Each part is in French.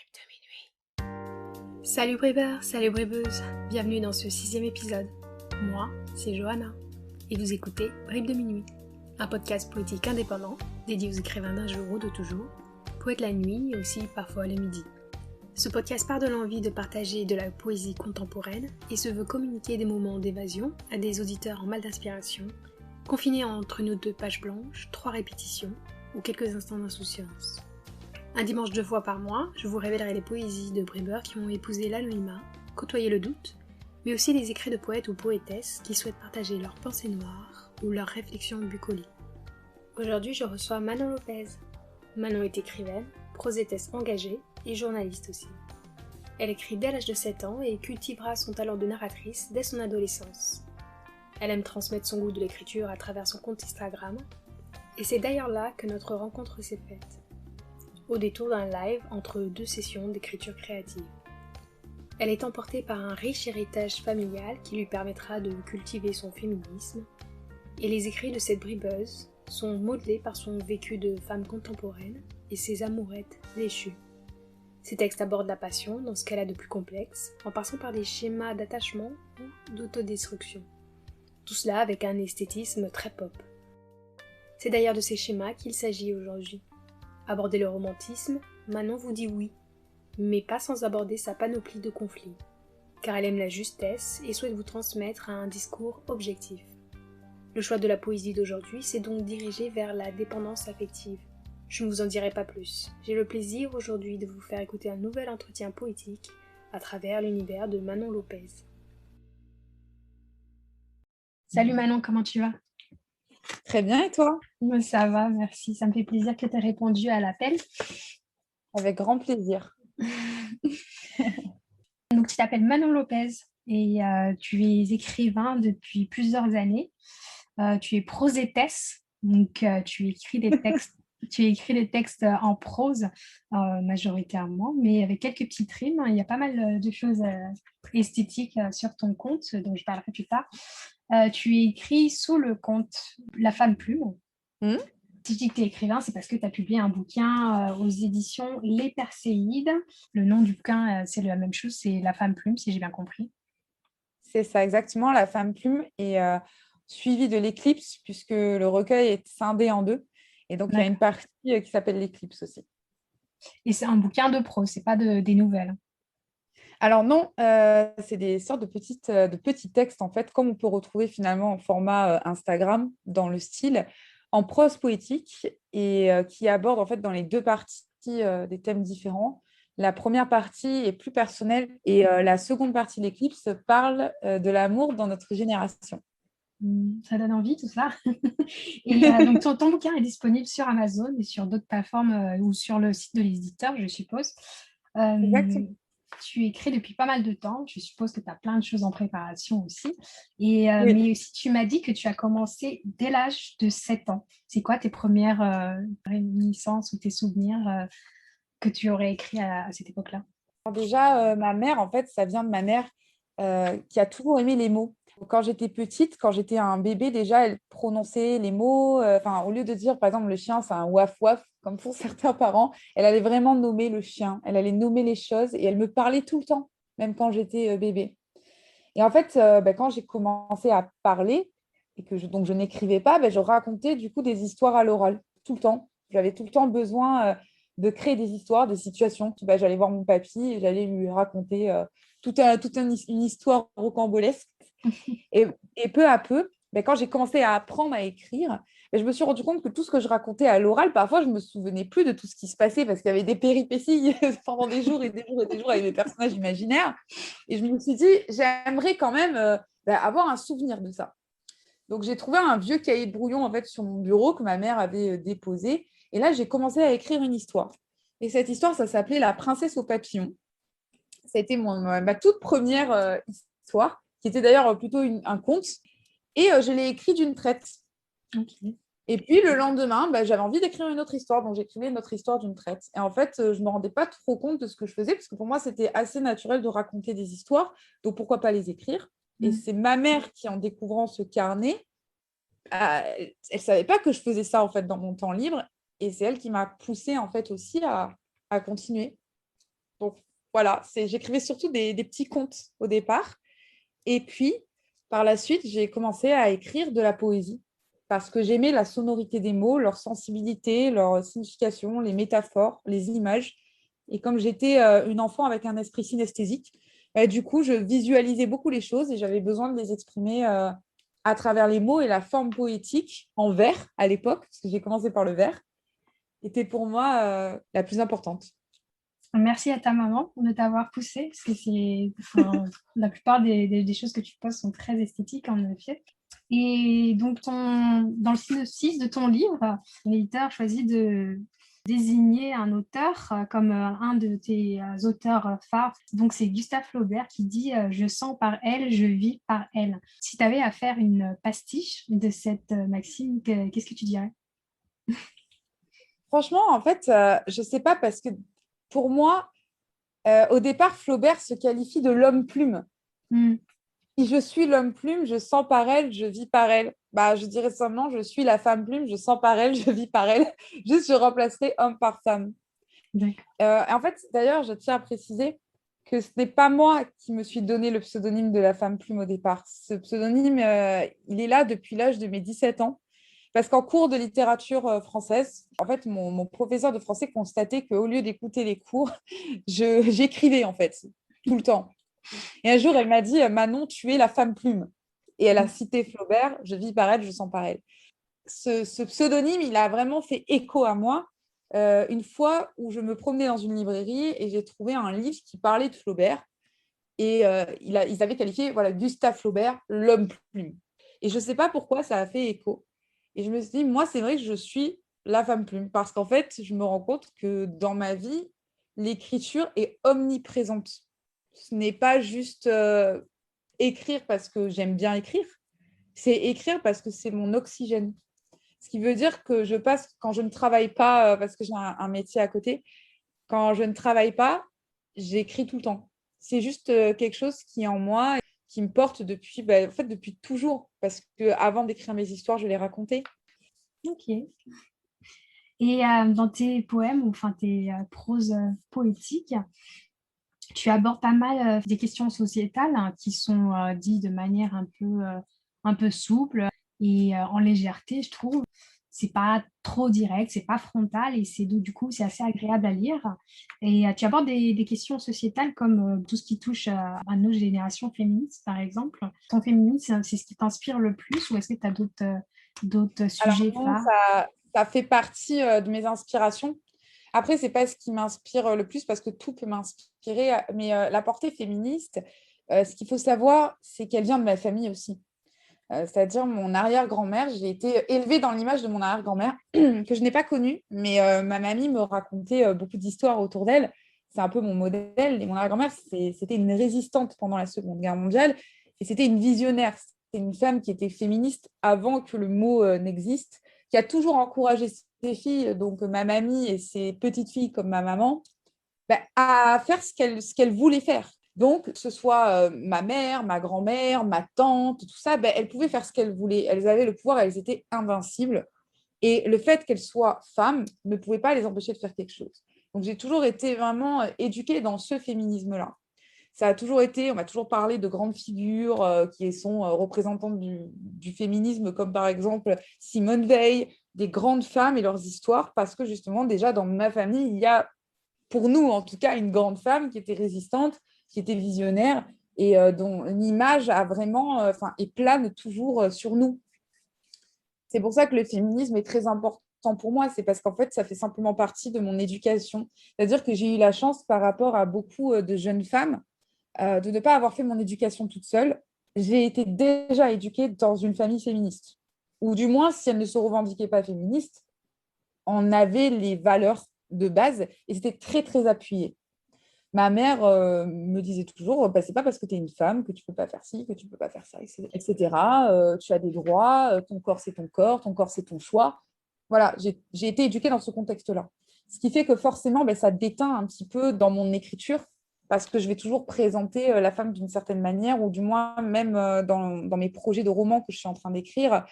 Bribes de minuit. Salut bribeurs, salut bribeuses, bienvenue dans ce 6e épisode. Moi, c'est Johanna, et vous écoutez Bribes de minuit, un podcast poétique indépendant dédié aux écrivains d'un jour ou de toujours, poètes la nuit et aussi parfois le midi. Ce podcast part de l'envie de partager de la poésie contemporaine et se veut communiquer des moments d'évasion à des auditeurs en mal d'inspiration, confinés entre nos 2 pages blanches, 3 répétitions ou quelques instants d'insouciance. Un dimanche 2 fois par mois, je vous révélerai les poésies de bribeurs qui ont épousé l'anonymat, côtoyé le doute, mais aussi les écrits de poètes ou poétesses qui souhaitent partager leurs pensées noires ou leurs réflexions bucoliques. Aujourd'hui, je reçois Manon Lopez. Manon est écrivaine, prosétesse engagée et journaliste aussi. Elle écrit dès l'âge de 7 ans et cultivera son talent de narratrice dès son adolescence. Elle aime transmettre son goût de l'écriture à travers son compte Instagram, et c'est d'ailleurs là que notre rencontre s'est faite, au détour d'un live entre 2 sessions d'écriture créative. Elle est emportée par un riche héritage familial qui lui permettra de cultiver son féminisme, et les écrits de cette bribeuse sont modelés par son vécu de femme contemporaine et ses amourettes déchues. Ses textes abordent la passion dans ce qu'elle a de plus complexe, en passant par des schémas d'attachement ou d'autodestruction. Tout cela avec un esthétisme très pop. C'est d'ailleurs de ces schémas qu'il s'agit aujourd'hui. Aborder le romantisme, Manon vous dit oui, mais pas sans aborder sa panoplie de conflits, car elle aime la justesse et souhaite vous transmettre un discours objectif. Le choix de la poésie d'aujourd'hui s'est donc dirigé vers la dépendance affective. Je ne vous en dirai pas plus. J'ai le plaisir aujourd'hui de vous faire écouter un nouvel entretien poétique à travers l'univers de Manon Lopez. Salut Manon, comment tu vas ? Très bien, et toi? Moi, ça va, merci. Ça me fait plaisir que tu aies répondu à l'appel. Avec grand plaisir. Donc, tu t'appelles Manon Lopez et tu es écrivain depuis plusieurs années. Tu es prosétesse, donc tu écris des textes. Tu écris des textes en prose majoritairement, mais avec quelques petites rimes. Il y a pas mal de choses esthétiques sur ton compte, dont je parlerai plus tard. Tu écris sous le compte La Femme Plume. Si je dis que tu es écrivain, c'est parce que tu as publié un bouquin aux éditions Les Perséides. Le nom du bouquin, c'est la même chose, c'est La Femme Plume, si j'ai bien compris. C'est ça, exactement. La Femme Plume est suivie de l'Éclipse, puisque le recueil est scindé en 2. Et donc, il y a une partie qui s'appelle l'Éclipse aussi. Et c'est un bouquin de prose, c'est pas des nouvelles. Alors non, c'est des sortes de petits textes, en fait, comme on peut retrouver finalement en format Instagram, dans le style, en prose poétique, et qui aborde en fait dans les 2 parties des thèmes différents. La première partie est plus personnelle et la seconde partie de l'Éclipse parle de l'amour dans notre génération. Ça donne envie tout ça. Et donc ton bouquin est disponible sur Amazon et sur d'autres plateformes ou sur le site de l'éditeur, je suppose. Exactement. Tu écris depuis pas mal de temps. Je suppose que tu as plein de choses en préparation aussi. Et, Oui. mais aussi, tu m'as dit que tu as commencé dès l'âge de 7 ans. C'est quoi tes premières réminiscences ou tes souvenirs que tu aurais écrits à cette époque-là? Alors déjà, ma mère, en fait, ça vient de ma mère qui a toujours aimé les mots. Quand j'étais petite, quand j'étais un bébé, déjà, elle prononçait les mots. Au lieu de dire, par exemple, le chien, c'est un waf-waf, comme pour certains parents, elle allait vraiment nommer le chien. Elle allait nommer les choses et elle me parlait tout le temps, même quand j'étais bébé. Et en fait, quand j'ai commencé à parler et que donc je n'écrivais pas, je racontais du coup des histoires à l'oral, tout le temps. J'avais tout le temps besoin de créer des histoires, des situations. J'allais voir mon papy et j'allais lui raconter une histoire rocambolesque. Et, et peu à peu, quand j'ai commencé à apprendre à écrire, je me suis rendu compte que tout ce que je racontais à l'oral, parfois, je ne me souvenais plus de tout ce qui se passait parce qu'il y avait des péripéties pendant des jours et des jours et des jours avec des personnages imaginaires. Et je me suis dit, j'aimerais quand même avoir un souvenir de ça. Donc, j'ai trouvé un vieux cahier de brouillon en fait, sur mon bureau que ma mère avait déposé. Et là, j'ai commencé à écrire une histoire. Et cette histoire, ça s'appelait La princesse au papillon. Ça a été ma toute première histoire, qui était d'ailleurs plutôt un conte. Et je l'ai écrit d'une traite. Okay. Et puis le lendemain, j'avais envie d'écrire une autre histoire, donc j'écrivais une autre histoire d'une traite. Et en fait, je ne me rendais pas trop compte de ce que je faisais, parce que pour moi, c'était assez naturel de raconter des histoires, donc pourquoi pas les écrire. Et c'est ma mère qui, en découvrant ce carnet, elle ne savait pas que je faisais ça en fait dans mon temps libre, et c'est elle qui m'a poussée en fait aussi à continuer. Donc, voilà, j'écrivais surtout des petits contes au départ. Et puis, par la suite, j'ai commencé à écrire de la poésie parce que j'aimais la sonorité des mots, leur sensibilité, leur signification, les métaphores, les images. Et comme j'étais une enfant avec un esprit synesthésique, du coup, je visualisais beaucoup les choses et j'avais besoin de les exprimer à travers les mots et la forme poétique en vers à l'époque, parce que j'ai commencé par le vers, était pour moi la plus importante. Merci à ta maman de t'avoir poussé, parce que la plupart des choses que tu poses sont très esthétiques en effet. Et donc, dans le synopsis de ton livre, l'éditeur choisit de désigner un auteur comme un de tes auteurs phares. Donc, c'est Gustave Flaubert qui dit Je sens par elle, je vis par elle. Si tu avais à faire une pastiche de cette maxime, qu'est-ce que tu dirais? Franchement, en fait, je ne sais pas parce que pour moi, au départ, Flaubert se qualifie de l'homme plume. Hmm. Si je suis l'homme plume, je sens par elle, je vis par elle. Bah, je dirais simplement, je suis la femme plume, je sens par elle, je vis par elle. Juste, je remplacerai homme par femme. D'accord. En fait, d'ailleurs, je tiens à préciser que ce n'est pas moi qui me suis donné le pseudonyme de la femme plume au départ. Ce pseudonyme, il est là depuis l'âge de mes 17 ans. Parce qu'en cours de littérature française, en fait, mon professeur de français constatait qu'au lieu d'écouter les cours, j'écrivais en fait, tout le temps. Et un jour, elle m'a dit, Manon, tu es la femme plume. Et elle a cité Flaubert, je vis par elle, je sens par elle. Ce pseudonyme, il a vraiment fait écho à moi une fois où je me promenais dans une librairie et j'ai trouvé un livre qui parlait de Flaubert. Et ils avaient qualifié voilà, Gustave Flaubert, l'homme plume. Et je ne sais pas pourquoi ça a fait écho. Et je me suis dit, moi, c'est vrai que je suis la femme plume. Parce qu'en fait, je me rends compte que dans ma vie, l'écriture est omniprésente. Ce n'est pas juste écrire parce que j'aime bien écrire, c'est écrire parce que c'est mon oxygène. Ce qui veut dire que je passe, quand je ne travaille pas, parce que j'ai un métier à côté, quand je ne travaille pas, j'écris tout le temps. C'est juste quelque chose qui est en moi, qui me porte depuis, en fait, depuis toujours. Parce qu'avant d'écrire mes histoires, je les racontais. Ok. Et dans tes poèmes, ou enfin tes proses poétiques, tu abordes pas mal des questions sociétales qui sont dites de manière un peu souple et en légèreté, je trouve. C'est pas trop direct, c'est pas frontal et du coup c'est assez agréable à lire. Et tu abordes des questions sociétales comme tout ce qui touche à nos générations féministes, par exemple. Ton féminisme, c'est ce qui t'inspire le plus ou est-ce que tu as d'autres Alors sujets non, phares? ça fait partie de mes inspirations. Après, c'est pas ce qui m'inspire le plus parce que tout peut m'inspirer, mais la portée féministe, ce qu'il faut savoir, c'est qu'elle vient de ma famille aussi. C'est-à-dire mon arrière-grand-mère, j'ai été élevée dans l'image de mon arrière-grand-mère que je n'ai pas connue, mais ma mamie me racontait beaucoup d'histoires autour d'elle. C'est un peu mon modèle. Et mon arrière-grand-mère, c'était une résistante pendant la Seconde Guerre mondiale et c'était une visionnaire. C'était une femme qui était féministe avant que le mot n'existe, qui a toujours encouragé ses filles, donc ma mamie et ses petites filles comme ma maman, à faire ce qu'elle voulait faire. Donc, que ce soit ma mère, ma grand-mère, ma tante, tout ça, elles pouvaient faire ce qu'elles voulaient. Elles avaient le pouvoir, elles étaient invincibles. Et le fait qu'elles soient femmes ne pouvait pas les empêcher de faire quelque chose. Donc, j'ai toujours été vraiment éduquée dans ce féminisme-là. Ça a toujours été, on m'a toujours parlé de grandes figures qui sont représentantes du féminisme, comme par exemple Simone Veil, des grandes femmes et leurs histoires, parce que justement, déjà dans ma famille, il y a pour nous, en tout cas, une grande femme qui était résistante, qui était visionnaire et dont l'image a vraiment, et plane toujours sur nous. C'est pour ça que le féminisme est très important pour moi. C'est parce qu'en fait, ça fait simplement partie de mon éducation. C'est-à-dire que j'ai eu la chance par rapport à beaucoup de jeunes femmes de ne pas avoir fait mon éducation toute seule. J'ai été déjà éduquée dans une famille féministe. Ou du moins, si elle ne se revendiquait pas féministe, on avait les valeurs de base et c'était très, très appuyé. Ma mère me disait toujours, bah, c'est pas parce que tu es une femme que tu peux pas faire ci, que tu peux pas faire ça, etc. Tu as des droits, ton corps c'est ton corps c'est ton choix. Voilà, j'ai été éduquée dans ce contexte-là. Ce qui fait que forcément, ça déteint un petit peu dans mon écriture parce que je vais toujours présenter la femme d'une certaine manière ou du moins même dans mes projets de romans que je suis en train d'écrire,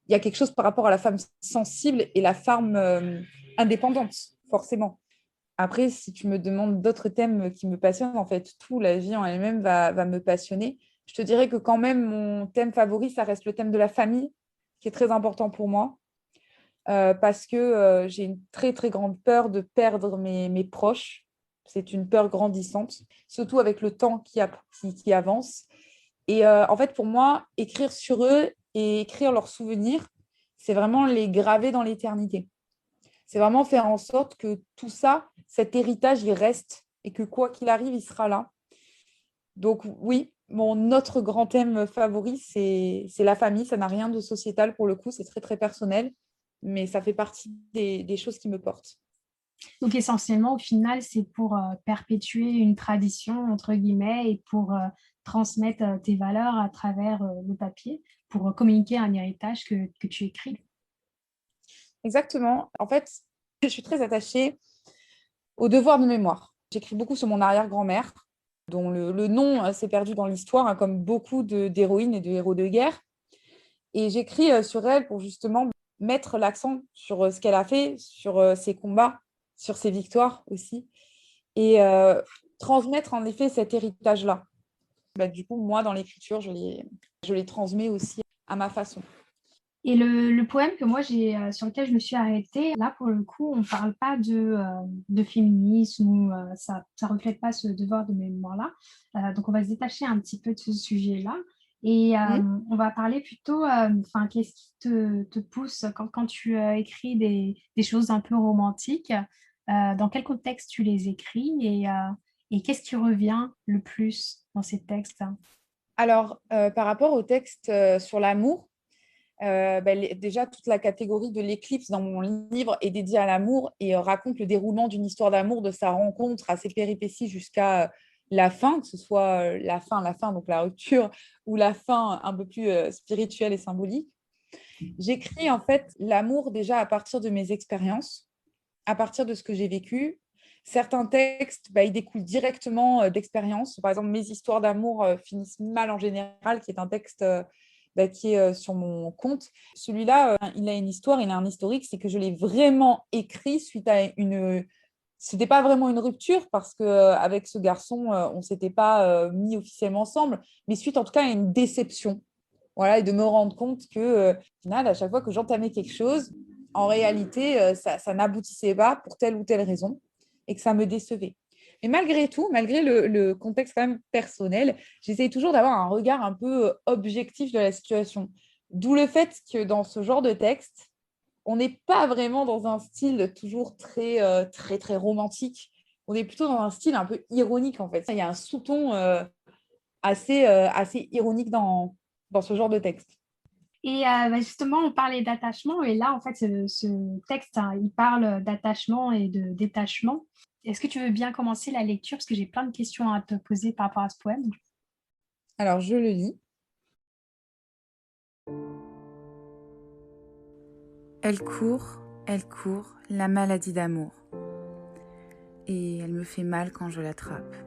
il y a quelque chose par rapport à la femme sensible et la femme indépendante, forcément. Après, si tu me demandes d'autres thèmes qui me passionnent, en fait, tout, la vie en elle-même va me passionner. Je te dirais que quand même, mon thème favori, ça reste le thème de la famille, qui est très important pour moi, parce que j'ai une très, très grande peur de perdre mes proches. C'est une peur grandissante, surtout avec le temps qui avance. Et en fait, pour moi, écrire sur eux et écrire leurs souvenirs, c'est vraiment les graver dans l'éternité. C'est vraiment faire en sorte que tout ça, cet héritage, il reste et que quoi qu'il arrive, il sera là. Donc oui, mon autre grand thème favori, c'est la famille. Ça n'a rien de sociétal pour le coup, c'est très très personnel, mais ça fait partie des choses qui me portent. Donc essentiellement, au final, c'est pour perpétuer une tradition, entre guillemets, et pour transmettre tes valeurs à travers le papier, pour communiquer un héritage que tu écris. Exactement. En fait, je suis très attachée au devoir de mémoire. J'écris beaucoup sur mon arrière-grand-mère, dont le nom s'est perdu dans l'histoire, hein, comme beaucoup d'héroïnes et de héros de guerre. Et j'écris sur elle pour justement mettre l'accent sur ce qu'elle a fait, sur ses combats, sur ses victoires aussi, et transmettre en effet cet héritage-là. Bah, du coup, moi, dans l'écriture, je les transmets aussi à ma façon. Et le poème que moi j'ai sur lequel je me suis arrêtée, là pour le coup, on ne parle pas de féminisme ou ça reflète pas ce devoir de mémoire-là. Donc on va se détacher un petit peu de ce sujet-là et Mhm. on va parler plutôt, enfin, qu'est-ce qui te pousse quand tu écris des choses un peu romantiques, dans quel contexte tu les écris et qu'est-ce qui revient le plus dans ces textes? Alors, par rapport au texte sur l'amour, bah, déjà, toute la catégorie de l'éclipse dans mon livre est dédiée à l'amour et raconte le déroulement d'une histoire d'amour, de sa rencontre à ses péripéties jusqu'à la fin, que ce soit la fin, donc la rupture, ou la fin un peu plus spirituelle et symbolique. J'écris en fait l'amour déjà à partir de mes expériences, à partir de ce que j'ai vécu. Certains textes, bah, ils découlent directement d'expériences. Par exemple, Mes histoires d'amour finissent mal en général, qui est un texte bah, qui est sur mon compte. Celui-là, il a une histoire, il a un historique, c'est que je l'ai vraiment écrit suite à une... C'était pas vraiment une rupture parce que avec ce garçon, on s'était pas mis officiellement ensemble, mais suite en tout cas à une déception. Voilà, et de me rendre compte que, au final, à chaque fois que j'entamais quelque chose, en réalité, ça n'aboutissait pas pour telle ou telle raison et que ça me décevait. Mais malgré tout, malgré le contexte quand même personnel, j'essaye toujours d'avoir un regard un peu objectif de la situation. D'où le fait que dans ce genre de texte, on n'est pas vraiment dans un style toujours très, très romantique. On est plutôt dans un style un peu ironique, en fait. Il y a un sous-ton assez ironique dans ce genre de texte. Et bah, justement, on parlait d'attachement, et là, en fait, ce texte, hein, il parle d'attachement et de détachement. Est-ce que tu veux bien commencer la lecture? Parce que j'ai plein de questions à te poser par rapport à ce poème. Alors, je le lis. Elle court, la maladie d'amour. Et elle me fait mal quand je l'attrape.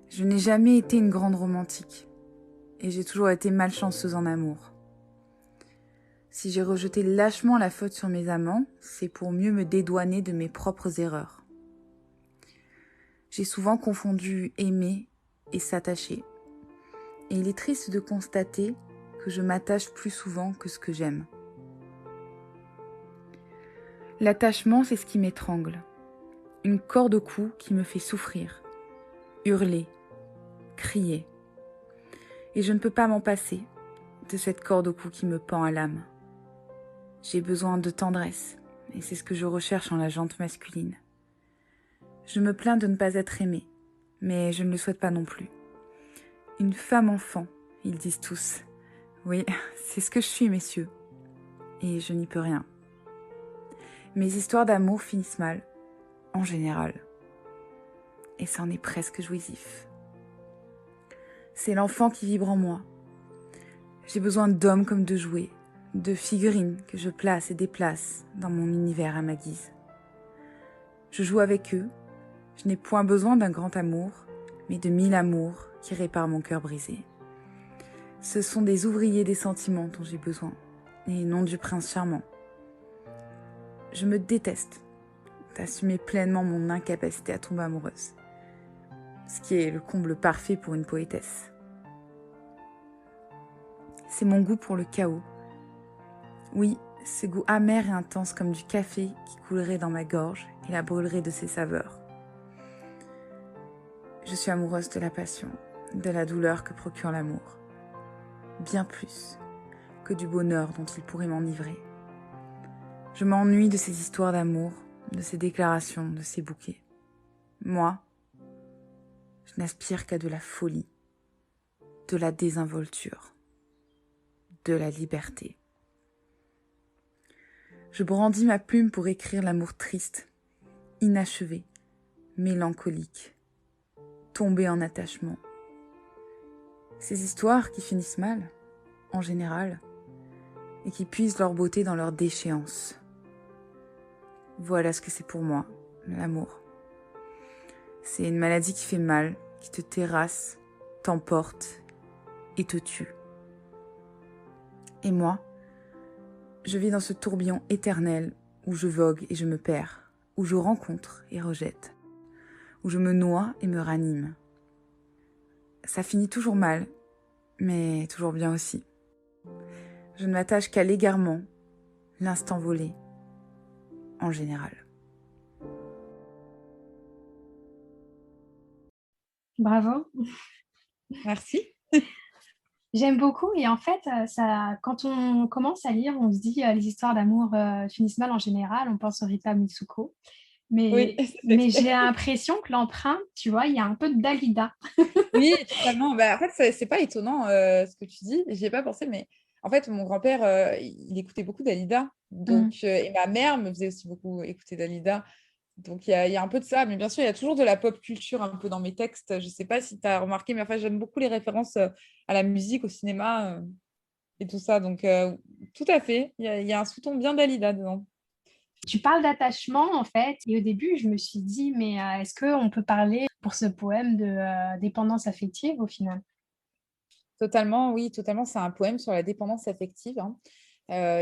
Je n'ai jamais été une grande romantique. Et j'ai toujours été malchanceuse en amour. Si j'ai rejeté lâchement la faute sur mes amants, c'est pour mieux me dédouaner de mes propres erreurs. J'ai souvent confondu aimer et s'attacher. Et il est triste de constater que je m'attache plus souvent que ce que j'aime. L'attachement, c'est ce qui m'étrangle. Une corde au cou qui me fait souffrir, hurler, crier. Et je ne peux pas m'en passer de cette corde au cou qui me pend à l'âme. J'ai besoin de tendresse, et c'est ce que je recherche en la jante masculine. Je me plains de ne pas être aimée, mais je ne le souhaite pas non plus. Une femme enfant, ils disent tous. Oui, c'est ce que je suis, messieurs, et je n'y peux rien. Mes histoires d'amour finissent mal, en général, et c'en est presque jouissif. C'est l'enfant qui vibre en moi. J'ai besoin d'hommes comme de jouets, de figurines que je place et déplace dans mon univers à ma guise. Je joue avec eux, je n'ai point besoin d'un grand amour, mais de 1000 amours qui réparent mon cœur brisé. Ce sont des ouvriers des sentiments dont j'ai besoin, et non du prince charmant. Je me déteste d'assumer pleinement mon incapacité à tomber amoureuse. Ce qui est le comble parfait pour une poétesse. C'est mon goût pour le chaos. Oui, ce goût amer et intense comme du café qui coulerait dans ma gorge et la brûlerait de ses saveurs. Je suis amoureuse de la passion, de la douleur que procure l'amour. Bien plus que du bonheur dont il pourrait m'enivrer. Je m'ennuie de ces histoires d'amour, de ces déclarations, de ces bouquets. Moi, je n'aspire qu'à de la folie, de la désinvolture, de la liberté. Je brandis ma plume pour écrire l'amour triste, inachevé, mélancolique, tombé en attachement. Ces histoires qui finissent mal, en général, et qui puisent leur beauté dans leur déchéance. Voilà ce que c'est pour moi, l'amour. C'est une maladie qui fait mal, qui te terrasse, t'emporte et te tue. Et moi, je vis dans ce tourbillon éternel où je vogue et je me perds, où je rencontre et rejette, où je me noie et me ranime. Ça finit toujours mal, mais toujours bien aussi. Je ne m'attache qu'à l'égarement, l'instant volé, en général. Bravo. Merci. J'aime beaucoup et en fait, quand on commence à lire, on se dit les histoires d'amour finissent mal en général, on pense au Rita Mitsuko. Oui, Mais j'ai l'impression que l'empreinte, tu vois, il y a un peu de Dalida. oui, totalement. Bah, en fait, c'est pas étonnant ce que tu dis. J'y ai pas pensé, mais en fait, mon grand-père, il écoutait beaucoup Dalida. Donc, et ma mère me faisait aussi beaucoup écouter Dalida. Donc, il y a un peu de ça. Mais bien sûr, il y a toujours de la pop culture un peu dans mes textes. Je sais pas si tu as remarqué, mais enfin, j'aime beaucoup les références à la musique, au cinéma et tout ça. Donc, tout à fait. Il y a un sous-ton bien Dalida dedans. Tu parles d'attachement, en fait, et au début, je me suis dit, mais est-ce qu'on peut parler pour ce poème de dépendance affective au final? Totalement, oui, totalement. C'est un poème sur la dépendance affective, hein,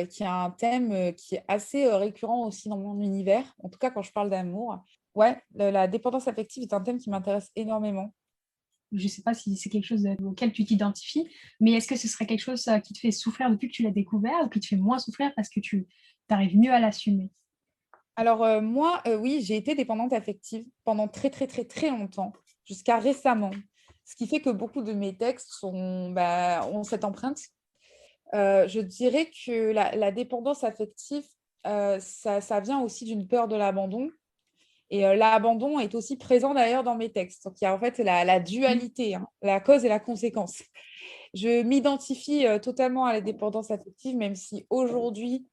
qui a un thème qui est assez récurrent aussi dans mon univers, en tout cas quand je parle d'amour. Ouais, la dépendance affective est un thème qui m'intéresse énormément. Je ne sais pas si c'est quelque chose auquel tu t'identifies, mais est-ce que ce serait quelque chose qui te fait souffrir depuis que tu l'as découvert ou qui te fait moins souffrir parce que tu arrives mieux à l'assumer? Alors moi, oui, j'ai été dépendante affective pendant très, très, très, très longtemps, jusqu'à récemment. Ce qui fait que beaucoup de mes textes ont cette empreinte. Je dirais que la dépendance affective, ça vient aussi d'une peur de l'abandon. Et l'abandon est aussi présent d'ailleurs dans mes textes. Donc, il y a en fait la dualité, hein, la cause et la conséquence. Je m'identifie totalement à la dépendance affective, même si aujourd'hui,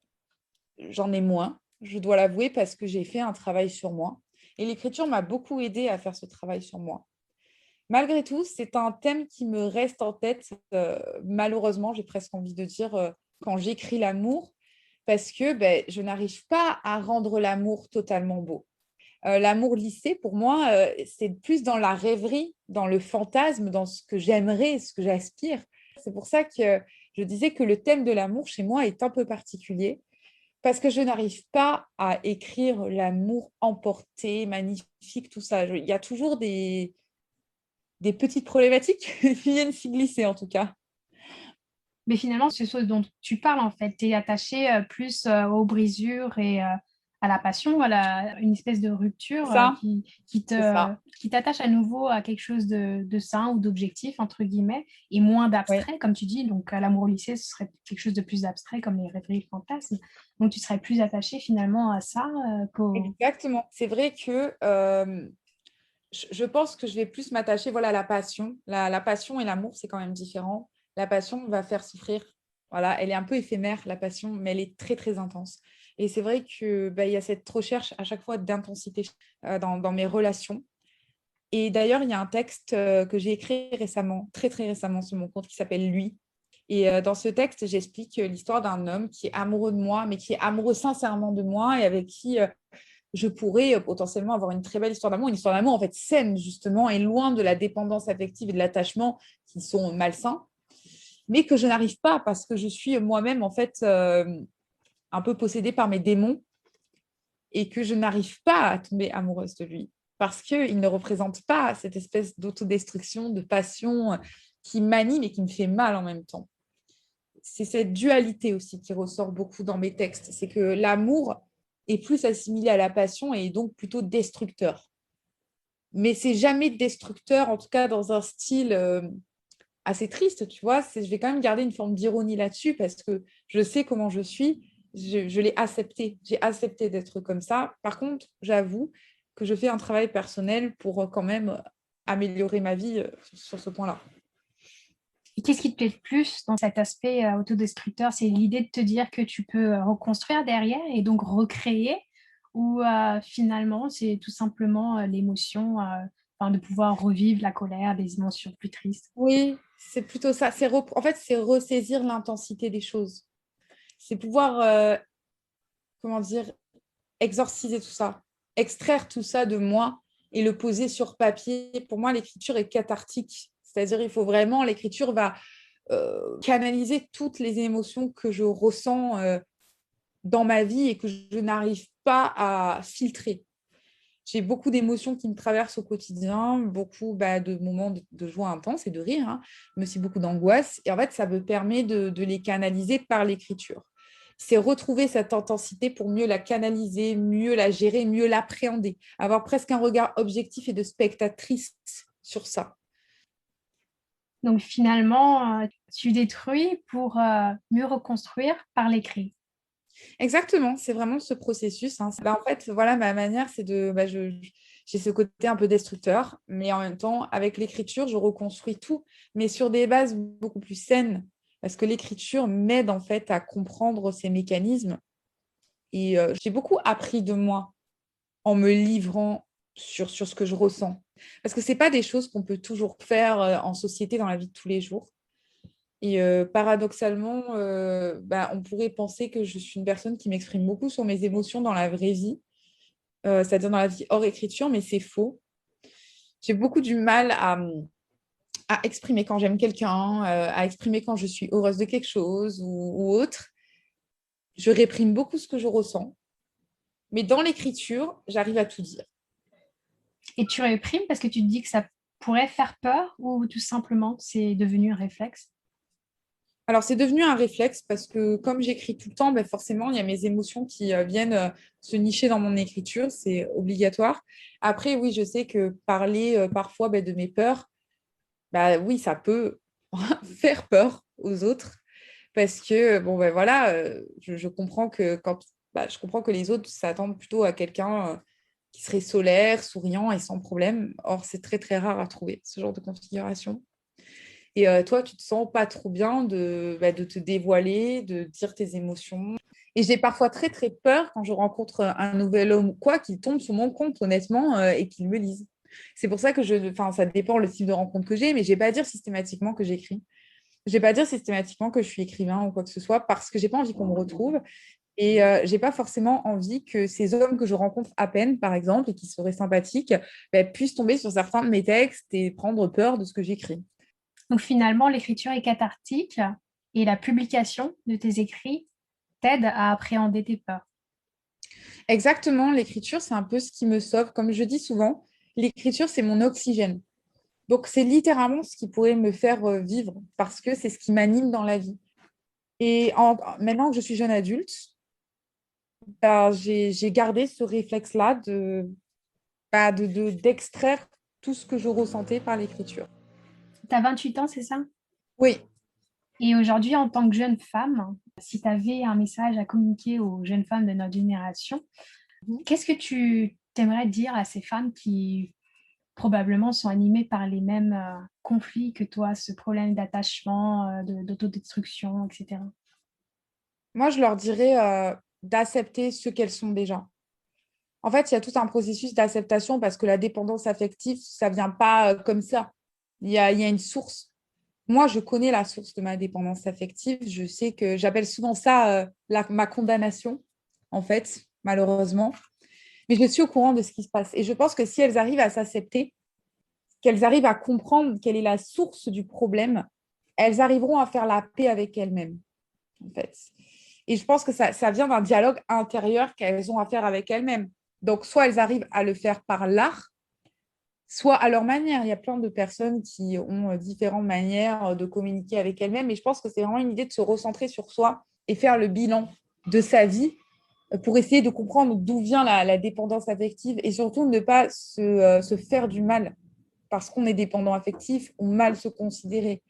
j'en ai moins, je dois l'avouer, parce que j'ai fait un travail sur moi. Et l'écriture m'a beaucoup aidée à faire ce travail sur moi. Malgré tout, c'est un thème qui me reste en tête, malheureusement, j'ai presque envie de dire, quand j'écris l'amour, parce que je n'arrive pas à rendre l'amour totalement beau. L'amour lycée, pour moi, c'est plus dans la rêverie, dans le fantasme, dans ce que j'aimerais, ce que j'aspire. C'est pour ça que je disais que le thème de l'amour chez moi est un peu particulier, parce que je n'arrive pas à écrire l'amour emporté, magnifique, tout ça. Il y a toujours des petites problématiques qui viennent s'y glisser, en tout cas. Mais finalement, c'est ce dont tu parles en fait. Tu es attaché plus aux brisures et à la passion, une espèce de rupture C'est ça, c'est ça. qui t'attache à nouveau à quelque chose de sain ou d'objectif, entre guillemets, et moins Oui, d'abstrait, comme tu dis. Donc, à l'amour au lycée, ce serait quelque chose de plus abstrait, comme les rêveries et le fantasme. Donc, tu serais plus attaché finalement à ça qu'au... exactement. C'est vrai que je pense que je vais plus m'attacher voilà, à la passion. La passion et l'amour, c'est quand même différent. La passion va faire souffrir. Voilà, elle est un peu éphémère, la passion, mais elle est très, très intense. Et c'est vrai qu'il y a cette recherche à chaque fois d'intensité dans mes relations. Et d'ailleurs, il y a un texte que j'ai écrit récemment, très, très récemment sur mon compte qui s'appelle Lui. Et dans ce texte, j'explique l'histoire d'un homme qui est amoureux de moi, mais qui est amoureux sincèrement de moi et avec qui je pourrais potentiellement avoir une très belle histoire d'amour en fait saine justement et loin de la dépendance affective et de l'attachement qui sont malsains, mais que je n'arrive pas parce que je suis moi-même en fait un peu possédée par mes démons et que je n'arrive pas à tomber amoureuse de lui parce qu'il ne représente pas cette espèce d'autodestruction, de passion qui m'anime et qui me fait mal en même temps. C'est cette dualité aussi qui ressort beaucoup dans mes textes. C'est que l'amour est plus assimilé à la passion et est donc plutôt destructeur. Mais c'est jamais destructeur, en tout cas dans un style assez triste, tu vois. Je vais quand même garder une forme d'ironie là-dessus parce que je sais comment je suis. Je l'ai accepté. J'ai accepté d'être comme ça. Par contre, j'avoue que je fais un travail personnel pour quand même améliorer ma vie sur ce point-là. Et qu'est-ce qui te plaît le plus dans cet aspect autodestructeur? C'est l'idée de te dire que tu peux reconstruire derrière et donc recréer, ou finalement c'est tout simplement l'émotion, enfin, de pouvoir revivre la colère, des émotions plus tristes. Oui, c'est plutôt ça. En fait, c'est ressaisir l'intensité des choses. C'est pouvoir, comment dire, exorciser tout ça, extraire tout ça de moi et le poser sur papier. Pour moi, l'écriture est cathartique. C'est-à-dire, il faut vraiment, l'écriture va canaliser toutes les émotions que je ressens dans ma vie et que je n'arrive pas à filtrer. J'ai beaucoup d'émotions qui me traversent au quotidien, beaucoup de moments de joie intense et de rire, hein, mais aussi beaucoup d'angoisse. Et en fait, ça me permet de les canaliser par l'écriture. C'est retrouver cette intensité pour mieux la canaliser, mieux la gérer, mieux l'appréhender, avoir presque un regard objectif et de spectatrice sur ça. Donc finalement, tu détruis pour mieux reconstruire par l'écrit. Exactement, c'est vraiment ce processus, hein. En fait, voilà, ma manière, c'est j'ai ce côté un peu destructeur, mais en même temps, avec l'écriture, je reconstruis tout, mais sur des bases beaucoup plus saines, parce que l'écriture m'aide en fait à comprendre ces mécanismes. Et j'ai beaucoup appris de moi en me livrant sur ce que je ressens. Parce que ce n'est pas des choses qu'on peut toujours faire en société dans la vie de tous les jours. Et paradoxalement, on pourrait penser que je suis une personne qui m'exprime beaucoup sur mes émotions dans la vraie vie, c'est-à-dire dans la vie hors écriture, mais c'est faux. J'ai beaucoup du mal à exprimer quand j'aime quelqu'un, à exprimer quand je suis heureuse de quelque chose ou autre. Je réprime beaucoup ce que je ressens, mais dans l'écriture, j'arrive à tout dire. Et tu réprimes parce que tu te dis que ça pourrait faire peur, ou tout simplement c'est devenu un réflexe? Alors, c'est devenu un réflexe parce que comme j'écris tout le temps, forcément, il y a mes émotions qui viennent se nicher dans mon écriture, c'est obligatoire. Après, oui, je sais que parler parfois de mes peurs, oui, ça peut faire peur aux autres parce que, voilà, je comprends que je comprends que les autres s'attendent plutôt à quelqu'un qui serait solaire, souriant et sans problème. Or, c'est très, très rare à trouver ce genre de configuration. Et toi, tu te sens pas trop bien de te dévoiler, de dire tes émotions. Et j'ai parfois très, très peur quand je rencontre un nouvel homme ou quoi, qu'il tombe sur mon compte, honnêtement, et qu'il me lise. C'est pour ça que ça dépend le type de rencontre que j'ai, mais je vais pas dire systématiquement que j'écris. Je vais pas dire systématiquement que je suis écrivain ou quoi que ce soit, parce que j'ai pas envie qu'on me retrouve. Et j'ai pas forcément envie que ces hommes que je rencontre à peine, par exemple, et qui seraient sympathiques, puissent tomber sur certains de mes textes et prendre peur de ce que j'écris. Donc finalement, l'écriture est cathartique et la publication de tes écrits t'aide à appréhender tes peurs. Exactement, l'écriture, c'est un peu ce qui me sauve. Comme je dis souvent, l'écriture, c'est mon oxygène. Donc, c'est littéralement ce qui pourrait me faire vivre parce que c'est ce qui m'anime dans la vie. Et maintenant que je suis jeune adulte, j'ai gardé ce réflexe-là d'extraire tout ce que je ressentais par l'écriture. Tu as 28 ans, c'est ça? Oui. Et aujourd'hui, en tant que jeune femme, si tu avais un message à communiquer aux jeunes femmes de notre génération, qu'est-ce que tu aimerais dire à ces femmes qui probablement sont animées par les mêmes conflits que toi, ce problème d'attachement, d'autodestruction, etc. Moi, je leur dirais d'accepter ce qu'elles sont déjà. En fait, il y a tout un processus d'acceptation parce que la dépendance affective, ça ne vient pas comme ça. Il y a une source. Moi, je connais la source de ma dépendance affective. Je sais que j'appelle souvent ça ma condamnation, en fait, malheureusement. Mais je suis au courant de ce qui se passe. Et je pense que si elles arrivent à s'accepter, qu'elles arrivent à comprendre quelle est la source du problème, elles arriveront à faire la paix avec elles-mêmes, en fait. Et je pense que ça vient d'un dialogue intérieur qu'elles ont à faire avec elles-mêmes. Donc, soit elles arrivent à le faire par l'art, soit à leur manière. Il y a plein de personnes qui ont différentes manières de communiquer avec elles-mêmes. Et je pense que c'est vraiment une idée de se recentrer sur soi et faire le bilan de sa vie pour essayer de comprendre d'où vient la dépendance affective et surtout ne pas se faire du mal parce qu'on est dépendant affectif ou mal se considérer.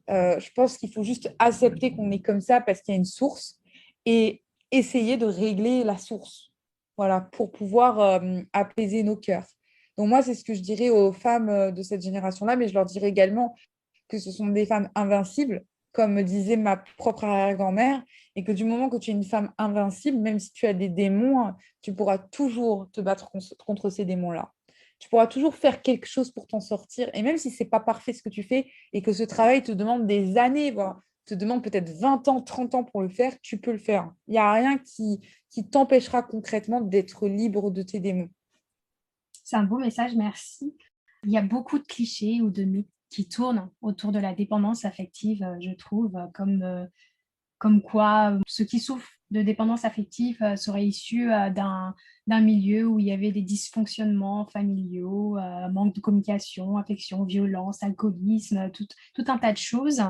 Je pense qu'il faut juste accepter qu'on est comme ça parce qu'il y a une source et essayer de régler la source, voilà, pour pouvoir apaiser nos cœurs. Donc moi, c'est ce que je dirais aux femmes de cette génération-là, mais je leur dirais également que ce sont des femmes invincibles, comme me disait ma propre arrière-grand-mère, et que du moment que tu es une femme invincible, même si tu as des démons, tu pourras toujours te battre contre ces démons-là. Tu pourras toujours faire quelque chose pour t'en sortir. Et même si ce n'est pas parfait ce que tu fais et que ce travail te demande des années, voire te demande peut-être 20 ans, 30 ans pour le faire, tu peux le faire. Il n'y a rien qui t'empêchera concrètement d'être libre de tes démons. C'est un beau message, merci. Il y a beaucoup de clichés ou de mythes qui tournent autour de la dépendance affective, je trouve, comme quoi ceux qui souffrent de dépendance affective seraient issus d'un milieu où il y avait des dysfonctionnements familiaux, manque de communication, affection, violence, alcoolisme, tout un tas de choses.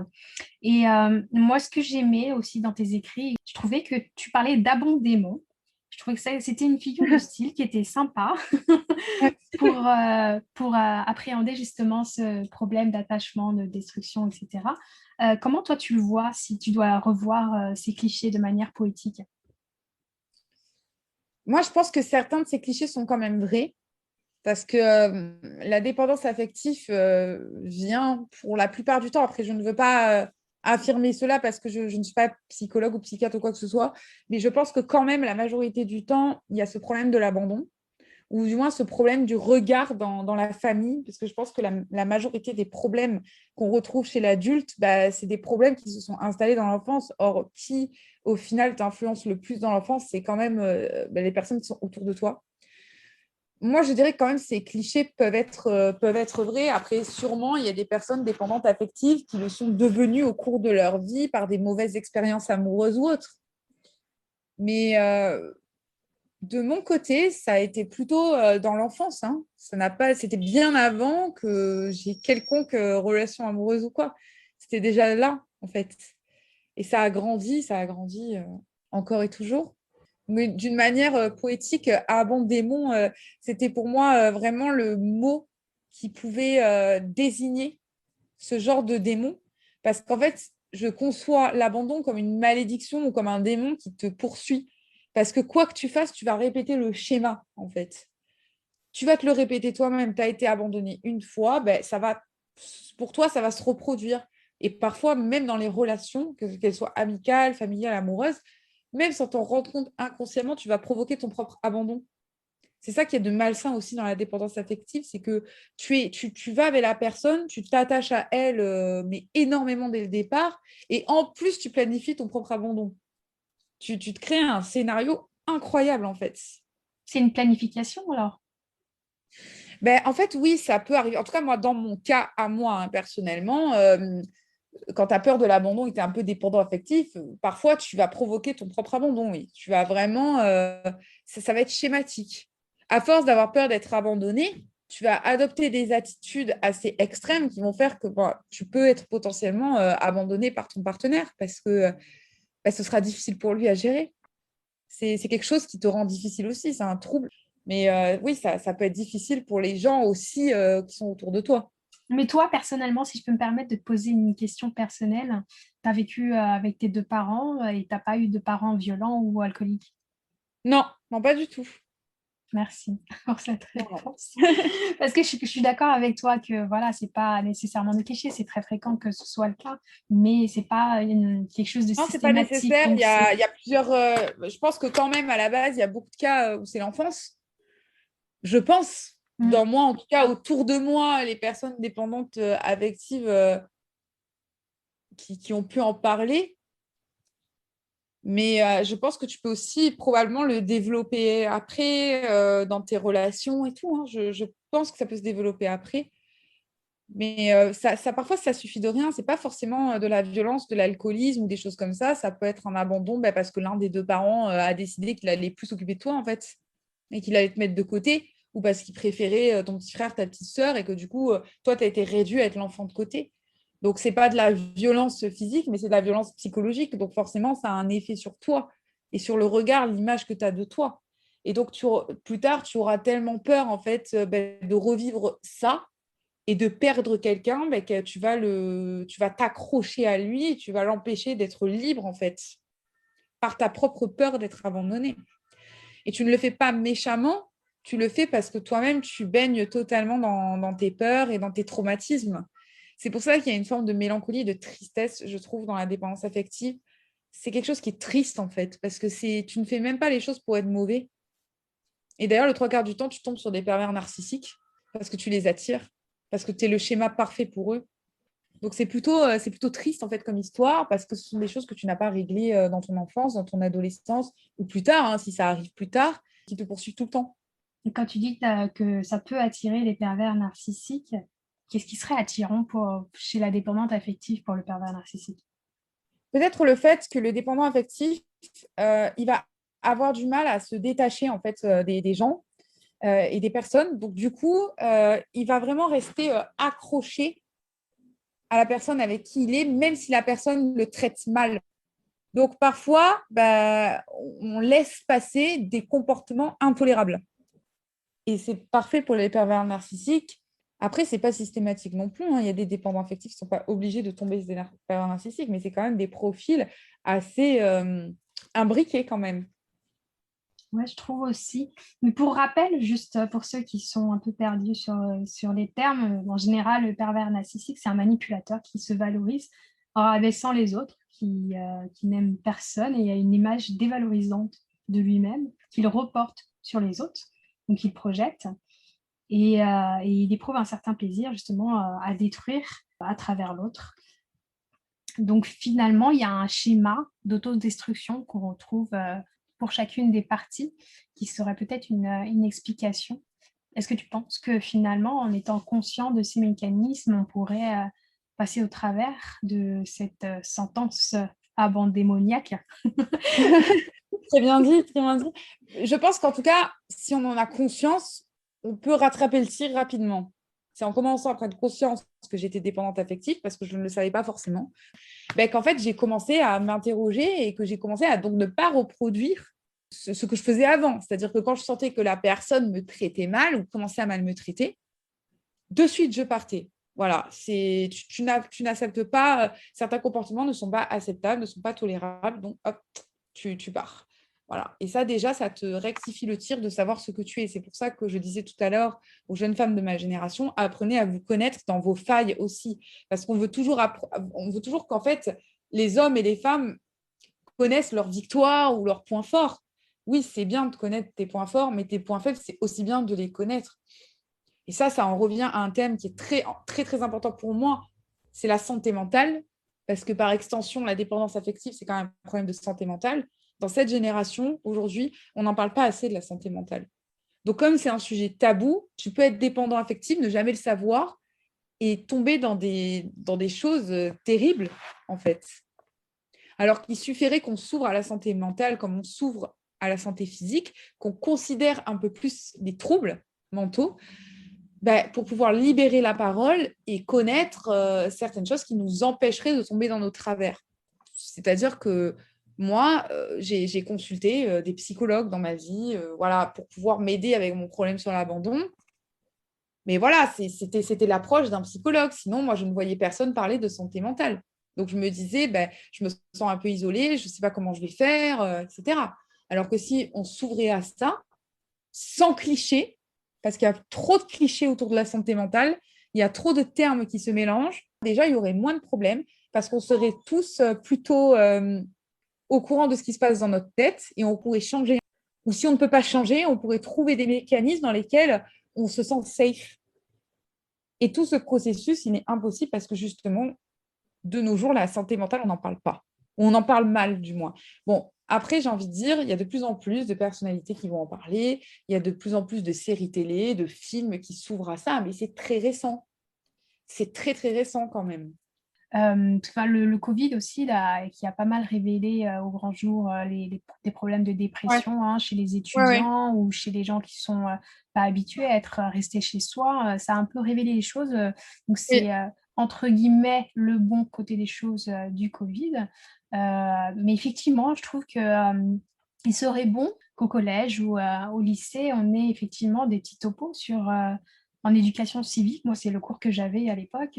Et moi, ce que j'aimais aussi dans tes écrits, je trouvais que tu parlais d'abondément. Je trouvais que c'était une figure de style qui était sympa pour appréhender justement ce problème d'attachement, de destruction, etc. Comment toi tu le vois si tu dois revoir ces clichés de manière poétique? Moi, je pense que certains de ces clichés sont quand même vrais. Parce que la dépendance affective vient pour la plupart du temps, après je ne veux pas affirmer cela parce que je ne suis pas psychologue ou psychiatre ou quoi que ce soit, mais je pense que quand même la majorité du temps, il y a ce problème de l'abandon, ou du moins ce problème du regard dans la famille, parce que je pense que la majorité des problèmes qu'on retrouve chez l'adulte, bah, c'est des problèmes qui se sont installés dans l'enfance. Or, qui au final t'influence le plus dans l'enfance, c'est quand même bah, les personnes qui sont autour de toi. Moi, je dirais que quand même ces clichés peuvent être vrais. Après, sûrement, il y a des personnes dépendantes affectives qui le sont devenues au cours de leur vie par des mauvaises expériences amoureuses ou autres. Mais de mon côté, ça a été plutôt dans l'enfance, hein. Ça n'a pas, c'était bien avant que j'ai quelconque relation amoureuse ou quoi. C'était déjà là, en fait. Et ça a grandi encore et toujours. Mais d'une manière poétique, Arbon démon, c'était pour moi vraiment le mot qui pouvait désigner ce genre de démon. Parce qu'en fait, je conçois l'abandon comme une malédiction ou comme un démon qui te poursuit. Parce que quoi que tu fasses, tu vas répéter le schéma, en fait. Tu vas te le répéter toi-même. Tu as été abandonné une fois, ben, pour toi, ça va se reproduire. Et parfois, même dans les relations, qu'elles soient amicales, familiales, amoureuses, même sans t'en rendre compte inconsciemment, tu vas provoquer ton propre abandon. C'est ça qui est de malsain aussi dans la dépendance affective, c'est que tu vas avec la personne, tu t'attaches à elle, mais énormément dès le départ, et en plus, tu planifies ton propre abandon. Tu te crées un scénario incroyable, en fait. C'est une planification alors? Ben, en fait, oui, ça peut arriver. En tout cas, moi, dans mon cas, à moi, hein, personnellement, quand tu as peur de l'abandon et que tu es un peu dépendant affectif, parfois, tu vas provoquer ton propre abandon, oui. Tu vas vraiment... ça va être schématique. À force d'avoir peur d'être abandonné, tu vas adopter des attitudes assez extrêmes qui vont faire que bon, tu peux être potentiellement abandonné par ton partenaire parce que ce sera difficile pour lui à gérer. C'est quelque chose qui te rend difficile aussi, c'est un trouble. Mais oui, ça peut être difficile pour les gens aussi qui sont autour de toi. Mais toi, personnellement, si je peux me permettre de te poser une question personnelle, tu as vécu avec tes deux parents et tu n'as pas eu de parents violents ou alcooliques? Non, non, pas du tout. Merci pour cette Non, non. réponse. Parce que je suis d'accord avec toi que voilà, c'est pas nécessairement de cliché, c'est très fréquent que ce soit le cas, mais c'est pas quelque chose de Non, c'est pas systématique, nécessaire. poncé. Il y a plusieurs. Je pense que quand même, à la base, il y a beaucoup de cas où c'est l'enfance. Je pense, Mm. dans moi, en tout cas, autour de moi, les personnes dépendantes affectives qui ont pu en parler. Mais je pense que tu peux aussi probablement le développer après dans tes relations et tout, hein. Je pense que ça peut se développer après. Mais parfois, ça suffit de rien. C'est pas forcément de la violence, de l'alcoolisme ou des choses comme ça. Ça peut être un abandon parce que l'un des deux parents a décidé qu'il allait plus s'occuper de toi, en fait, et qu'il allait te mettre de côté, ou parce qu'il préférait ton petit frère, ta petite sœur, et que du coup, toi, tu as été réduit à être l'enfant de côté. Donc, c'est pas de la violence physique, mais c'est de la violence psychologique. Donc, forcément, ça a un effet sur toi et sur le regard, l'image que tu as de toi. Et donc, plus tard, tu auras tellement peur, en fait, de revivre ça et de perdre quelqu'un, que tu vas t'accrocher à lui et tu vas l'empêcher d'être libre, en fait, par ta propre peur d'être abandonné. Et tu ne le fais pas méchamment, tu le fais parce que toi-même, tu baignes totalement dans tes peurs et dans tes traumatismes. C'est pour ça qu'il y a une forme de mélancolie et de tristesse, je trouve, dans la dépendance affective. C'est quelque chose qui est triste, en fait, parce que tu ne fais même pas les choses pour être mauvais. Et d'ailleurs, le trois quarts du temps, tu tombes sur des pervers narcissiques parce que tu les attires, parce que tu es le schéma parfait pour eux. Donc, c'est plutôt triste, en fait, comme histoire, parce que ce sont des choses que tu n'as pas réglées dans ton enfance, dans ton adolescence, ou plus tard, hein, si ça arrive plus tard, qui te poursuivent tout le temps. Et quand tu dis que ça peut attirer les pervers narcissiques, qu'est-ce qui serait attirant chez la dépendante affective pour le pervers narcissique? Peut-être le fait que le dépendant affectif, il va avoir du mal à se détacher, en fait, des gens et des personnes. Donc, du coup, il va vraiment rester accroché à la personne avec qui il est, même si la personne le traite mal. Donc, parfois, on laisse passer des comportements intolérables. Et c'est parfait pour les pervers narcissiques. Après, ce n'est pas systématique non plus, hein. Il y a des dépendants affectifs qui ne sont pas obligés de tomber sur des pervers narcissiques, mais c'est quand même des profils assez imbriqués quand même. Ouais, je trouve aussi. Mais pour rappel, juste pour ceux qui sont un peu perdus sur les termes, en général, le pervers narcissique, c'est un manipulateur qui se valorise en rabaissant les autres, qui n'aime personne et a une image dévalorisante de lui-même qu'il reporte sur les autres, donc il projette. Et il éprouve un certain plaisir justement à détruire à travers l'autre. Donc finalement, il y a un schéma d'autodestruction qu'on retrouve pour chacune des parties qui serait peut-être une explication. Est-ce que tu penses que finalement, en étant conscient de ces mécanismes, on pourrait passer au travers de cette sentence abandémoniaque? Très bien dit, très bien dit. Je pense qu'en tout cas, si on en a conscience, on peut rattraper le tir rapidement. C'est en commençant à prendre conscience que j'étais dépendante affective, parce que je ne le savais pas forcément, qu'en fait, j'ai commencé à m'interroger et que j'ai commencé à donc ne pas reproduire ce que je faisais avant. C'est-à-dire que quand je sentais que la personne me traitait mal ou commençait à mal me traiter, de suite, je partais. Voilà, tu n'acceptes pas, certains comportements ne sont pas acceptables, ne sont pas tolérables, donc hop, tu pars. Voilà. Et ça, déjà, ça te rectifie le tir de savoir ce que tu es. C'est pour ça que je disais tout à l'heure aux jeunes femmes de ma génération, apprenez à vous connaître dans vos failles aussi. Parce qu'on veut toujours, on veut toujours qu'en fait, les hommes et les femmes connaissent leurs victoires ou leurs points forts. Oui, c'est bien de connaître tes points forts, mais tes points faibles, c'est aussi bien de les connaître. Et ça en revient à un thème qui est très, très, très important pour moi, c'est la santé mentale, parce que par extension, la dépendance affective, c'est quand même un problème de santé mentale. Dans cette génération, aujourd'hui, on n'en parle pas assez de la santé mentale. Donc, comme c'est un sujet tabou, tu peux être dépendant affectif, ne jamais le savoir et tomber dans des choses terribles, en fait. Alors qu'il suffirait qu'on s'ouvre à la santé mentale comme on s'ouvre à la santé physique, qu'on considère un peu plus les troubles mentaux, pour pouvoir libérer la parole et connaître certaines choses qui nous empêcheraient de tomber dans nos travers. C'est-à-dire que moi, j'ai consulté des psychologues dans ma vie voilà, pour pouvoir m'aider avec mon problème sur l'abandon. Mais voilà, c'était l'approche d'un psychologue. Sinon, moi, je ne voyais personne parler de santé mentale. Donc, je me disais, je me sens un peu isolée, je ne sais pas comment je vais faire, etc. Alors que si on s'ouvrait à ça, sans clichés, parce qu'il y a trop de clichés autour de la santé mentale, il y a trop de termes qui se mélangent. Déjà, il y aurait moins de problèmes parce qu'on serait tous plutôt au courant de ce qui se passe dans notre tête et on pourrait changer. Ou si on ne peut pas changer, on pourrait trouver des mécanismes dans lesquels on se sent safe. Et tout ce processus, il est impossible parce que justement, de nos jours, la santé mentale, on n'en parle pas. On en parle mal, du moins. Bon, après, j'ai envie de dire, il y a de plus en plus de personnalités qui vont en parler. Il y a de plus en plus de séries télé, de films qui s'ouvrent à ça, mais c'est très récent. c'est très, très récent quand même. Enfin, le Covid aussi, là, qui a pas mal révélé au grand jour des problèmes de Ouais, dépression chez les ouais, ouais. étudiants ou chez les gens qui sont pas habitués à être restés chez soi. Ça a un peu révélé les choses. Donc, Et c'est entre guillemets le bon côté des choses du Covid. Mais effectivement, je trouve que il serait bon qu'au collège ou au lycée, on ait effectivement des petits topos en éducation civique. Moi, c'est le cours que j'avais à l'époque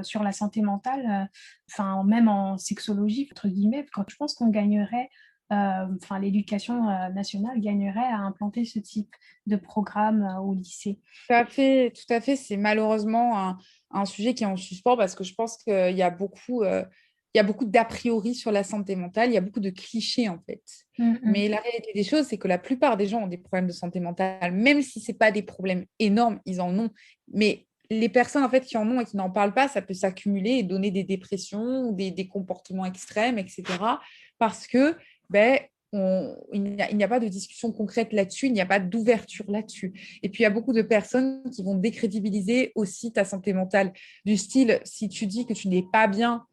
sur la santé mentale, enfin, même en sexologie, entre guillemets, quand je pense qu'on gagnerait, enfin, l'éducation nationale gagnerait à implanter ce type de programme au lycée. tout à fait, tout à fait. C'est malheureusement un sujet qui est en suspens parce que je pense il y a beaucoup d'a priori sur la santé mentale, il y a beaucoup de clichés en fait. Mm, mm. Mais la réalité des choses, c'est que la plupart des gens ont des problèmes de santé mentale, même si ce n'est pas des problèmes énormes, ils en ont. Mais les personnes en fait qui en ont et qui n'en parlent pas, ça peut s'accumuler et donner des dépressions ou des comportements extrêmes, etc. Parce que ben, il n'y a pas de discussion concrète là-dessus, il n'y a pas d'ouverture là-dessus. Et puis, il y a beaucoup de personnes qui vont décrédibiliser aussi ta santé mentale, du style, si tu dis que tu n'es pas bien,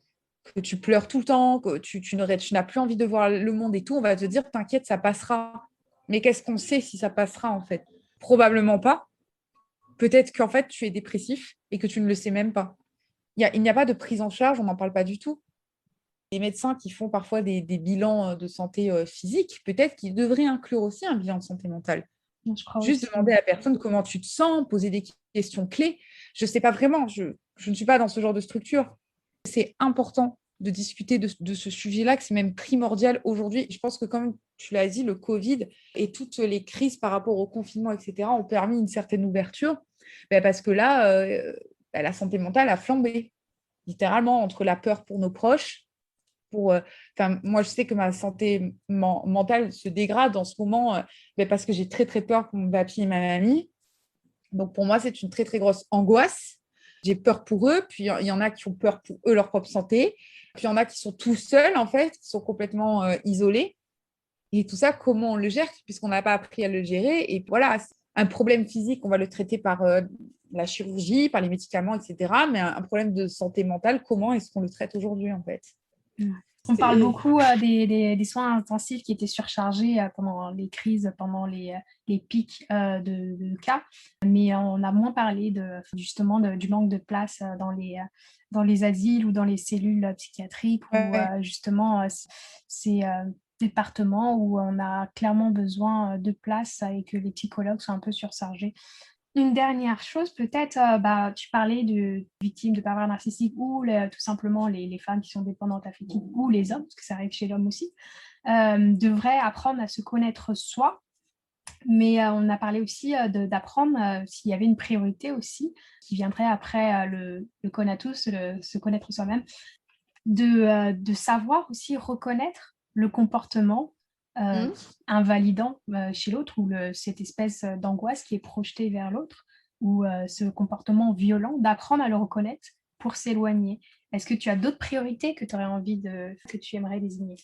que tu pleures tout le temps, que tu n'as plus envie de voir le monde et tout, on va te dire, t'inquiète, ça passera. Mais qu'est-ce qu'on sait si ça passera, en fait? Probablement pas. Peut-être qu'en fait, tu es dépressif et que tu ne le sais même pas. Il n'y a pas de prise en charge, on n'en parle pas du tout. Les médecins qui font parfois des bilans de santé physique, peut-être qu'ils devraient inclure aussi un bilan de santé mentale. Je crois Juste aussi. demander à la personne comment tu te sens, poser des questions clés. Je ne sais pas vraiment, je ne suis pas dans ce genre de structure. C'est important de discuter de ce sujet-là, que c'est même primordial aujourd'hui. Je pense que, comme tu l'as dit, le Covid et toutes les crises par rapport au confinement, etc., ont permis une certaine ouverture. Ben, parce que là, la santé mentale a flambé, littéralement, entre la peur pour nos proches. Moi, je sais que ma santé mentale se dégrade en ce moment ben, parce que j'ai très, très peur pour mon papy et ma mamie. Donc, pour moi, c'est une très, très grosse angoisse. J'ai peur pour eux, puis il y en a qui ont peur pour eux, leur propre santé. Puis il y en a qui sont tout seuls, en fait, qui sont complètement isolés. Et tout ça, comment on le gère, puisqu'on n'a pas appris à le gérer. Et voilà, un problème physique, on va le traiter par la chirurgie, par les médicaments, etc. Mais un problème de santé mentale, comment est-ce qu'on le traite aujourd'hui, en fait? On parle C'est... beaucoup des soins intensifs qui étaient surchargés pendant les crises, pendant les pics de cas, mais on a moins parlé justement du manque de place dans les asiles ou dans les cellules psychiatriques ou Ouais. justement ces départements où on a clairement besoin de place et que les psychologues sont un peu surchargés. Une dernière chose, peut-être, tu parlais de victimes de pervers narcissiques ou tout simplement les femmes qui sont dépendantes affectives ou les hommes, parce que ça arrive chez l'homme aussi, devraient apprendre à se connaître soi. Mais on a parlé aussi d'apprendre s'il y avait une priorité aussi qui viendrait après le conatus, se connaître soi-même, de savoir aussi reconnaître le comportement euh, Mmh. invalidant chez l'autre ou cette espèce d'angoisse qui est projetée vers l'autre ou ce comportement violent, d'apprendre à le reconnaître pour s'éloigner. Est-ce que tu as d'autres priorités que tu aurais que tu aimerais désigner?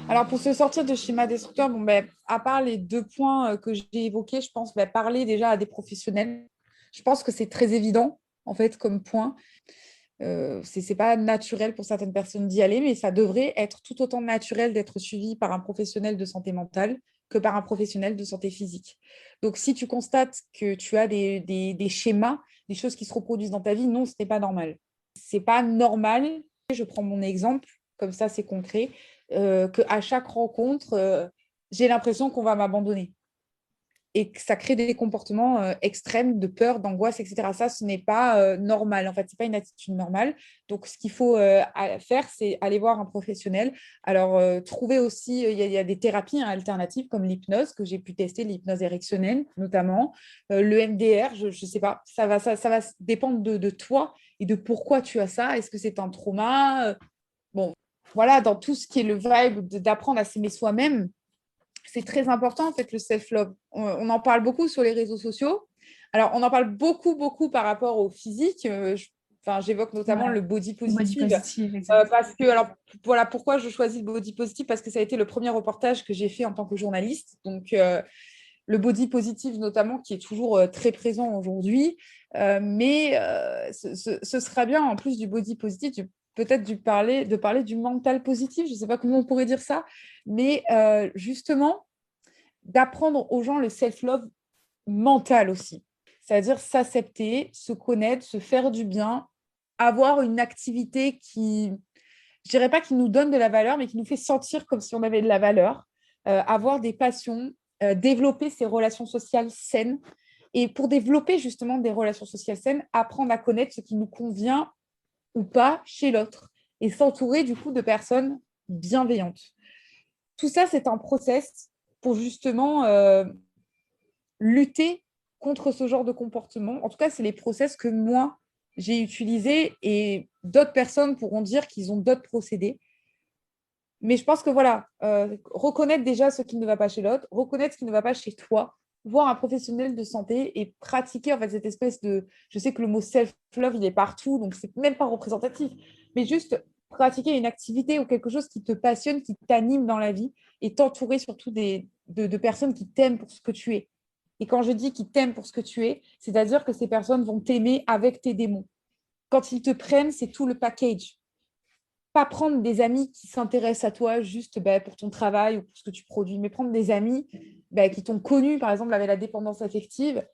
Alors, pour se sortir de schéma destructeur, bon, ben, à part les deux points que j'ai évoqués, je pense ben, parler déjà à des professionnels. Je pense que c'est très évident, en fait, comme point. C'est pas naturel pour certaines personnes d'y aller, mais ça devrait être tout autant naturel d'être suivi par un professionnel de santé mentale que par un professionnel de santé physique. Donc, si tu constates que tu as des schémas, des choses qui se reproduisent dans ta vie, non, ce n'est pas normal. C'est pas normal. Je prends mon exemple, comme ça, c'est concret, qu'à chaque rencontre, j'ai l'impression qu'on va m'abandonner et que ça crée des comportements extrêmes de peur, d'angoisse, etc. Ça, ce n'est pas normal. En fait, ce n'est pas une attitude normale. Donc, ce qu'il faut faire, c'est aller voir un professionnel. Alors, trouver aussi, il y a des thérapies alternatives comme l'hypnose, que j'ai pu tester, l'hypnose érectionnelle notamment, le MDR, je ne sais pas. Ça va dépendre de toi et de pourquoi tu as ça. Est-ce que c'est un trauma? Bon, voilà, dans tout ce qui est le vibe d'apprendre à s'aimer soi-même, c'est très important, en fait, le self-love. On en parle beaucoup sur les réseaux sociaux. Alors, on en parle beaucoup, beaucoup par rapport au physique. J'évoque notamment Ouais, le body le body positive. positive, exact. Parce que, alors, voilà pourquoi je choisis le body positive, parce que ça a été le premier reportage que j'ai fait en tant que journaliste. Donc, le body positive notamment, qui est toujours très présent aujourd'hui. Mais ce sera bien, en plus du body positif, peut-être de parler du mental positif, je ne sais pas comment on pourrait dire ça, mais justement, d'apprendre aux gens le self-love mental aussi. C'est-à-dire s'accepter, se connaître, se faire du bien, avoir une activité qui, je dirais pas qui nous donne de la valeur, mais qui nous fait sentir comme si on avait de la valeur, avoir des passions, développer ses relations sociales saines. Et pour développer justement des relations sociales saines, apprendre à connaître ce qui nous convient ou pas chez l'autre et s'entourer du coup de personnes bienveillantes. Tout ça, c'est un process pour justement lutter contre ce genre de comportement. En tout cas, c'est les process que moi, j'ai utilisés et d'autres personnes pourront dire qu'ils ont d'autres procédés. Mais je pense que voilà, reconnaître déjà ce qui ne va pas chez l'autre, reconnaître ce qui ne va pas chez toi, voir un professionnel de santé et pratiquer en fait cette espèce de... Je sais que le mot self-love, il est partout, donc c'est même pas représentatif, mais juste pratiquer une activité ou quelque chose qui te passionne, qui t'anime dans la vie et t'entourer surtout de personnes qui t'aiment pour ce que tu es. Et quand je dis qu'ils t'aiment pour ce que tu es, c'est-à-dire que ces personnes vont t'aimer avec tes démons. Quand ils te prennent, c'est tout le package. Pas prendre des amis qui s'intéressent à toi juste pour ton travail ou pour ce que tu produis, mais prendre des amis qui t'ont connu, par exemple, avec la dépendance affective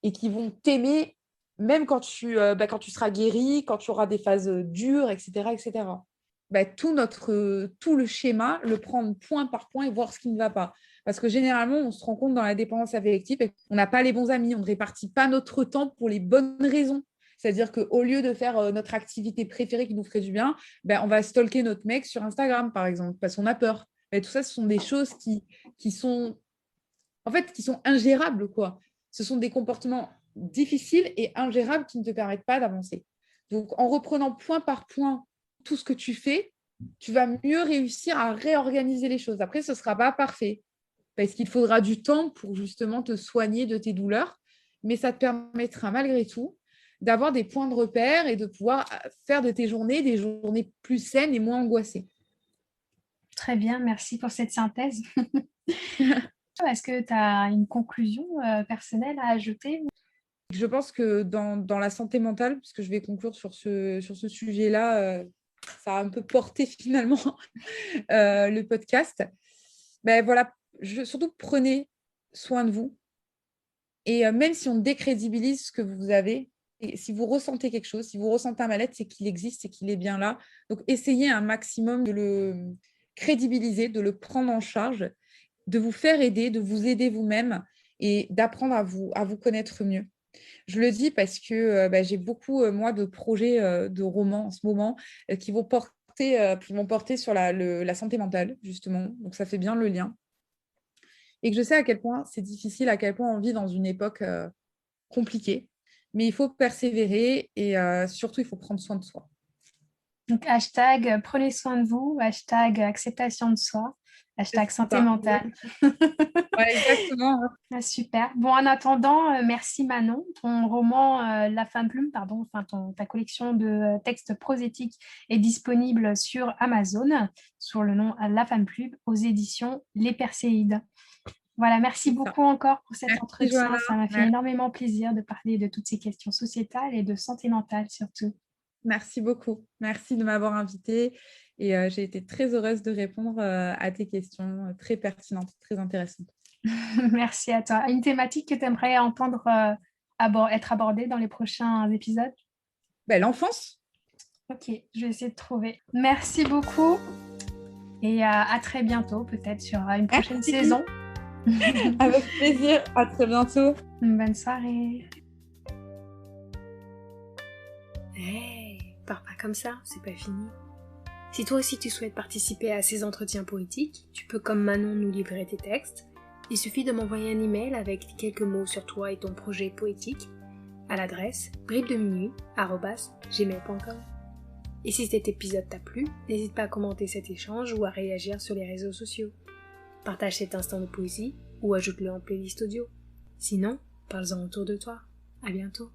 et qui vont t'aimer même quand tu seras guéri, quand tu auras des phases dures, etc. etc. Tout le schéma, le prendre point par point et voir ce qui ne va pas. Parce que généralement, on se rend compte dans la dépendance affective qu'on n'a pas les bons amis, on ne répartit pas notre temps pour les bonnes raisons. C'est-à-dire qu'au lieu de faire notre activité préférée qui nous ferait du bien, on va stalker notre mec sur Instagram, par exemple, parce qu'on a peur. Tout ça, ce sont des choses qui sont, en fait, qui sont ingérables, quoi. Ce sont des comportements difficiles et ingérables qui ne te permettent pas d'avancer. Donc, en reprenant point par point tout ce que tu fais, tu vas mieux réussir à réorganiser les choses. Après, ce ne sera pas parfait, parce qu'il faudra du temps pour justement te soigner de tes douleurs, mais ça te permettra malgré tout d'avoir des points de repère et de pouvoir faire de tes journées des journées plus saines et moins angoissées. Très bien, merci pour cette synthèse. Est-ce que tu as une conclusion personnelle à ajouter? Je pense que dans la santé mentale, puisque je vais conclure sur ce sujet-là, ça a un peu porté finalement le podcast. Voilà, surtout prenez soin de vous. Et même si on décrédibilise ce que vous avez, et si vous ressentez quelque chose, si vous ressentez un mal-être, c'est qu'il existe, c'est qu'il est bien là. Donc, essayez un maximum de le crédibiliser, de le prendre en charge, de vous faire aider, de vous aider vous-même et d'apprendre à vous connaître mieux. Je le dis parce que j'ai beaucoup, moi, de projets de romans en ce moment qui vont porter sur la santé mentale, justement. Donc, ça fait bien le lien. Et que je sais à quel point c'est difficile, à quel point on vit dans une époque compliquée. Mais il faut persévérer et surtout, il faut prendre soin de soi. Donc, hashtag prenez soin de vous, hashtag acceptation de soi, hashtag santé mentale. Ouais, exactement. Ah, super. Bon, en attendant, merci Manon. Ton roman La Femme Plume, pardon, enfin ta collection de textes prosétiques est disponible sur Amazon sous le nom La Femme Plume aux éditions Les Perséides. Voilà, merci beaucoup encore pour cet entretien. Johanna. Ça m'a fait énormément plaisir de parler de toutes ces questions sociétales et de santé mentale surtout. Merci beaucoup. Merci de m'avoir invitée et j'ai été très heureuse de répondre à tes questions très pertinentes, très intéressantes. Merci à toi. Une thématique que tu aimerais entendre être abordée dans les prochains épisodes? L'enfance. Ok, je vais essayer de trouver. Merci beaucoup et à très bientôt, peut-être sur une prochaine saison. Avec plaisir, à très bientôt. Bonne soirée. Hey, pars pas comme ça, c'est pas fini. Si toi aussi tu souhaites participer à ces entretiens poétiques, tu peux comme Manon nous livrer tes textes. Il suffit de m'envoyer un email avec quelques mots sur toi et ton projet poétique à l'adresse bridedeminuit@gmail.com. Et si cet épisode t'a plu, n'hésite pas à commenter cet échange ou à réagir sur les réseaux sociaux. Partage cet instant de poésie ou ajoute-le en playlist audio. Sinon, parle-en autour de toi. À bientôt.